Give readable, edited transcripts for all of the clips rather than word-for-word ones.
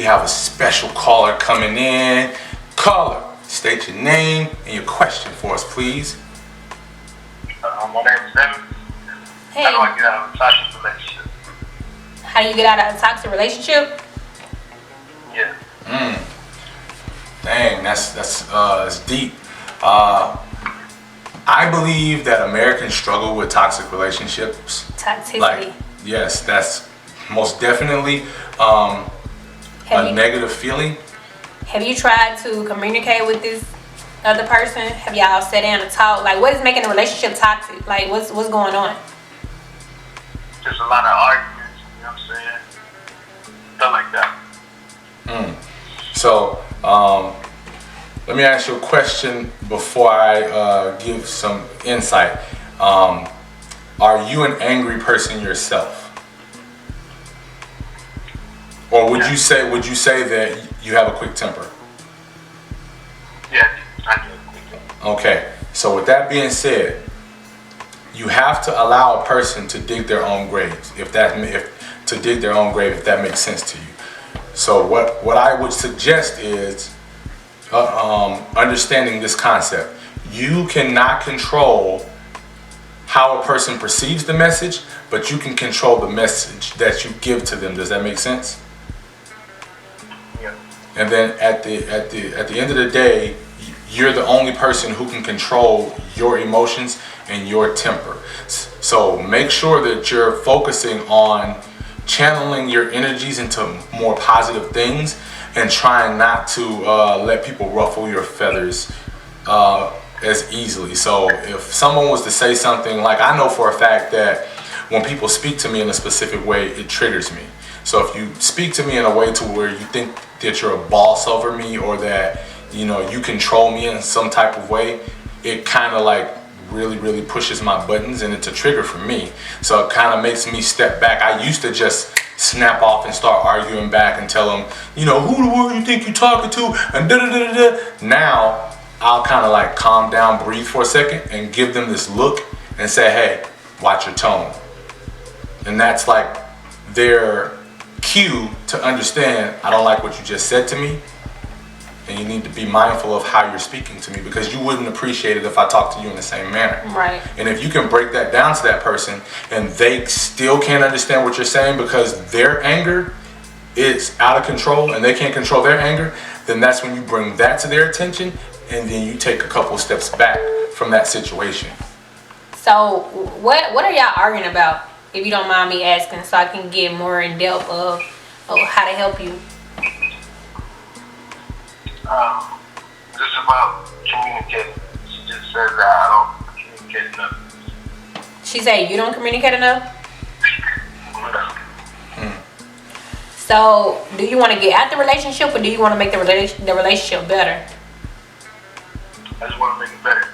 We have a special caller coming in. Caller, state your name and your question for us, please. My name is Devin. Hey. How do I get out of a toxic relationship? How do you get out of a toxic relationship? Yeah. Dang, that's deep. I believe that Americans struggle with toxic relationships. Toxicity. Like, yes, that's most definitely a negative feeling. Have you tried to communicate with this other person? Have y'all sat down and talk? Like, what is making a relationship toxic? Like, what's going on? Just a lot of arguments, you know what I'm saying? Stuff like that. So, let me ask you a question before I give some insight. Are you an angry person yourself? Or would you say that you have a quick temper? Yeah, I do. a quick temper. Okay. So with that being said, you have to allow a person to dig their own graves. If that makes sense to you. So what I would suggest is understanding this concept. You cannot control how a person perceives the message, but you can control the message that you give to them. Does that make sense? Yeah. And then at the end of the day, you're the only person who can control your emotions and your temper. So make sure that you're focusing on channeling your energies into more positive things and trying not to let people ruffle your feathers as easily. So if someone was to say something, like, I know for a fact that when people speak to me in a specific way, it triggers me. So if you speak to me in a way to where you think that you're a boss over me, or that you control me in some type of way, it kind of like really pushes my buttons, and it's a trigger for me. So it kind of makes me step back. I used to just snap off and start arguing back and tell them, who the world you think you're talking to, and da-da-da-da-da. Now I'll kind of like calm down, breathe for a second, and give them this look and say, hey, watch your tone. And that's like their cue to understand, I don't like what you just said to me, and you need to be mindful of how you're speaking to me, because you wouldn't appreciate it if I talked to you in the same manner. Right. And if you can break that down to that person and they still can't understand what you're saying because their anger is out of control and they can't control their anger, then that's when you bring that to their attention, and then you take a couple steps back from that situation. So what are y'all arguing about, if you don't mind me asking, so I can get more in depth of how to help you? Just about communicating. She just says that I don't communicate enough. She said you don't communicate enough? No. So do you want to get out the relationship, or do you want to make the relationship better? I just want to make it better.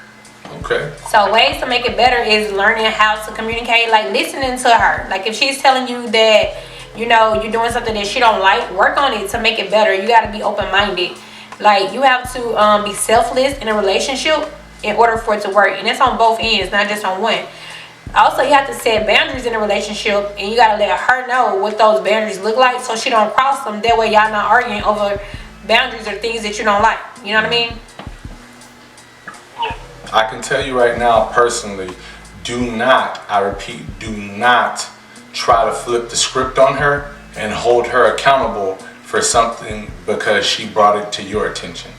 Okay. So ways to make it better is learning how to communicate, like listening to her. Like if she's telling you that, you're doing something that she don't like, work on it to make it better. You got to be open-minded. Like you have to be selfless in a relationship in order for it to work. And that's on both ends, not just on one. Also, you have to set boundaries in a relationship, and you got to let her know what those boundaries look like so she don't cross them. That way y'all not arguing over boundaries or things that you don't like. You know what I mean? I can tell you right now, personally, I repeat, do not try to flip the script on her and hold her accountable for something because she brought it to your attention.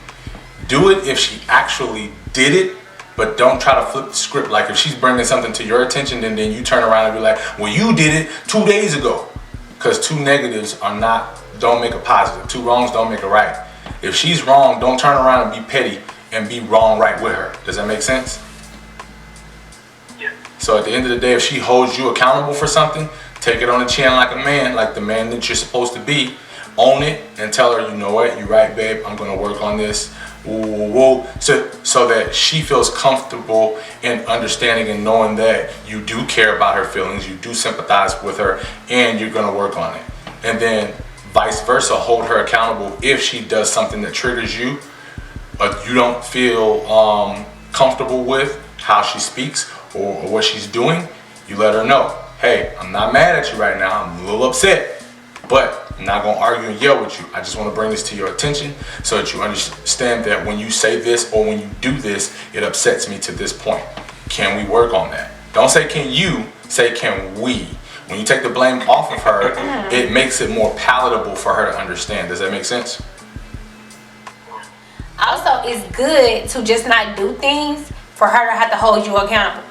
Do it if she actually did it, but don't try to flip the script. Like if she's bringing something to your attention, and then you turn around and be like, well, you did it 2 days ago. Because two negatives don't make a positive. Two wrongs don't make a right. If she's wrong, don't turn around and be petty and be wrong right with her. Does that make sense? Yeah. So at the end of the day, if she holds you accountable for something, take it on the chin like a man, like the man that you're supposed to be. Own it and tell her, you know what, you're right, babe, I'm gonna work on this. Woo. So that she feels comfortable in understanding and knowing that you do care about her feelings, you do sympathize with her, and you're gonna work on it. And then vice versa, hold her accountable if she does something that triggers you, but you don't feel comfortable with how she speaks or what she's doing. You let her know, hey, I'm not mad at you right now, I'm a little upset, but I'm not gonna argue and yell with you. I just want to bring this to your attention so that you understand that when you say this or when you do this, it upsets me to this point. Can we work on that? Don't say can you, say can we. When you take the blame off of her, it makes it more palatable for her to understand. Does that make sense? Also, it's good to just not do things for her to have to hold you accountable.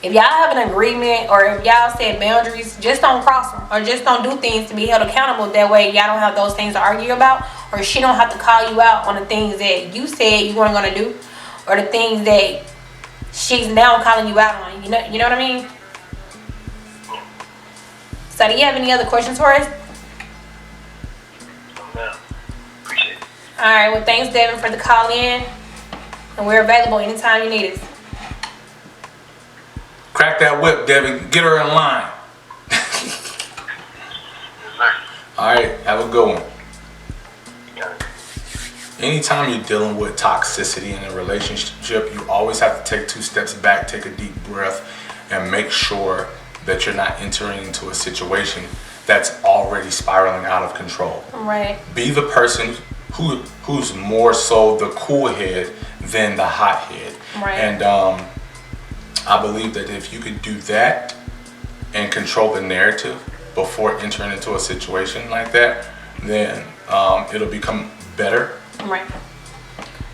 If y'all have an agreement or if y'all set boundaries, just don't cross them or just don't do things to be held accountable. That way y'all don't have those things to argue about, or she don't have to call you out on the things that you said you weren't going to do, or the things that she's now calling you out on. You know what I mean? So do you have any other questions for us? No. Appreciate it. All right, well, thanks, Devin, for the call in. And we're available anytime you need us. Crack that whip, Devin. Get her in line. Yes, sir. All right, have a good one. Got it. Anytime you're dealing with toxicity in a relationship, you always have to take 2 steps back, take a deep breath, and make sure that you're not entering into a situation that's already spiraling out of control. Right. Be the person who's more so the cool head than the hot head. Right. And I believe that if you could do that and control the narrative before entering into a situation like that, then it'll become better. Right.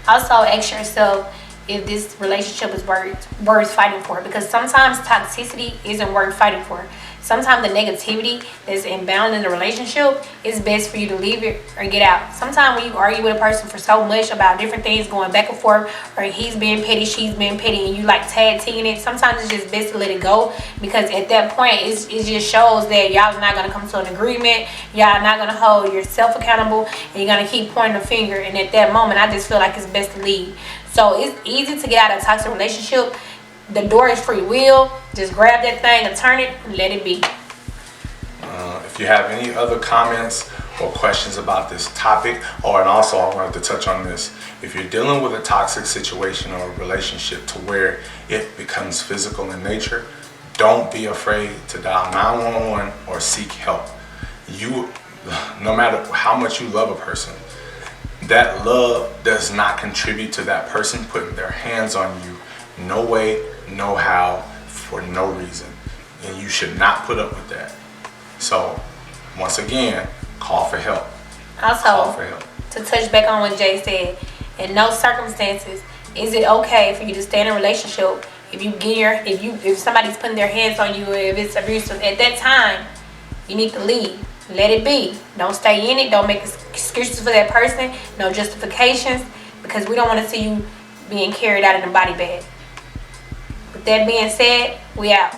Also, ask yourself if this relationship is worth fighting for, because sometimes toxicity isn't worth fighting for. Sometimes the negativity that's inbound in the relationship is best for you to leave it or get out. Sometimes when you argue with a person for so much about different things going back and forth, or he's being petty, she's being petty, and you like tag teaming it, sometimes it's just best to let it go, because at that point it just shows that y'all not going to come to an agreement, y'all not going to hold yourself accountable, and you're going to keep pointing the finger. And at that moment, I just feel like it's best to leave. So it's easy to get out of a toxic relationship. The door is free will. Just grab that thing and turn it and let it be. If you have any other comments or questions about this topic, and also I wanted to touch on this. If you're dealing with a toxic situation or a relationship to where it becomes physical in nature, don't be afraid to dial 911 or seek help. No matter how much you love a person, that love does not contribute to that person putting their hands on you. No way, no how, for no reason. And you should not put up with that. So, once again, call for help. Call for Also, help. to touch back on what Jay said, in no circumstances is it okay for you to stay in a relationship if somebody's putting their hands on you, or if it's abusive. At that time, you need to leave. Let it be. Don't stay in it. Don't make excuses for that person. No justifications, because we don't want to see you being carried out in a body bag. With that being said, we out.